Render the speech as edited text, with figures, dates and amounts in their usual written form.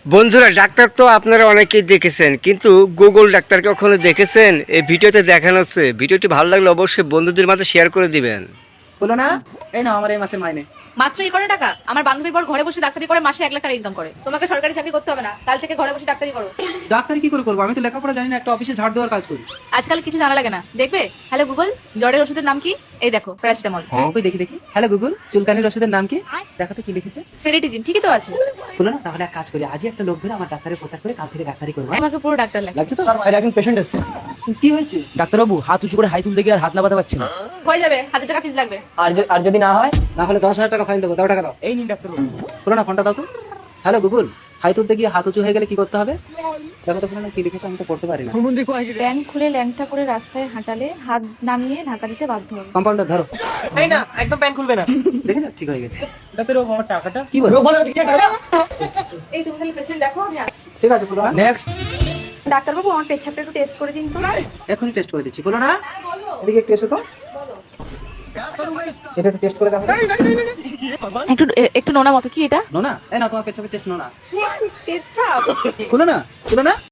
বন্ধুরা, ডাক্তার তো আপনারা অনেকেই দেখেছেন, কিন্তু গুগল ডাক্তার কখনো দেখেছেন? এই ভিডিওতে দেখানো হচ্ছে। ভিডিওটি ভালো লাগলে অবশ্যই বন্ধুদের মাঝে শেয়ার করে দিবেন। বলো না, এই না আমার এই মাসের মাইনে। মাত্র এই করে টাকা? আমার বান্ধবীর বর ঘরে বসে ডাক্তারি করে মাসে 1 লাখ টাকা ইনকাম করে। তোমাকে সরকারি চাকরি করতে হবে না, কাল থেকে ঘরে বসে ডাক্তারি করো। ডাক্তারি কি করে করবো? আমি তো লেখাপড়া জানি না, একটা অফিসে ঝাড় দেওয়ার কাজ করি। আজকাল কিছু জানা লাগে না। দেখবে, হ্যালো গুগল, জ্বরের ওষুধের নাম কি? এই দেখো, প্যারাসিটামল। ওই দেখি দেখি। হ্যালো গুগল, চুলকানির ওষুধের নাম কি? দেখো তো কি লিখেছে। সেরিটিজিন, ঠিকই তো আছে। বলো না, তাহলে এক কাজ করি, আজই একটা লোক ধরে আমার ডাক্তারের প্রচার করে কাল থেকে ডাক্তারি করবো। আমাকে পুরো ডাক্তার লাগছে। লাগছে তো? স্যার বাইরে একজন পেশেন্ট এসেছে। কি হয়েছে? ডাক্তারবাবু হাত উঁচু করে হাই তুলতে গিয়ে আর হাত নামাতে পারছি না। হয়ে যাবে, 1000 টাকা ফিস লাগবে। আর যদি না হয়? না হলে 10,000 টাকা ফাইন দেবো। দাও টাকা দাও। এই নিন ডাক্তারবাবু। বলো না, ফোনটা দাও তো। হ্যালো গুগল, হাই তুলতে গিয়ে হাত উঁচু হয়ে গেলে কি করতে হবে? দেখো তো বলো না কি লিখেছে, আমি তো পড়তে পারি না। প্যান্ট খুলে ল্যাংটা করে রাস্তায় হাঁটালে হাত নামিয়ে ঢাকা দিতে বাধ্য হবে। কম্পাউন্ডার ধরো। এই না, একদম প্যান খুলবে না। দেখেছো, ঠিক হয়ে গেছে। ডাক্তারবাবু আমার টাকাটা কি বলো? এই তুমি খালি পেশেন্ট দেখো, আমি আসছি। ঠিক আছে বলো না। নেক্সট। ডাক্তারবাবু, আমার পেচ্ছাপটা একটু টেস্ট করে দিন তো। এখনই টেস্ট করে দিচ্ছি। বলো না, এদিকে একটু এসো তো। এটা একটু টেস্ট করে দেখো। একটু একটু নোনা মতো। কি এটা? নো না, এই না তোমার পেছাপের টেস্ট নো না। পেচ্ছাপ? খুলো না, খুলো না।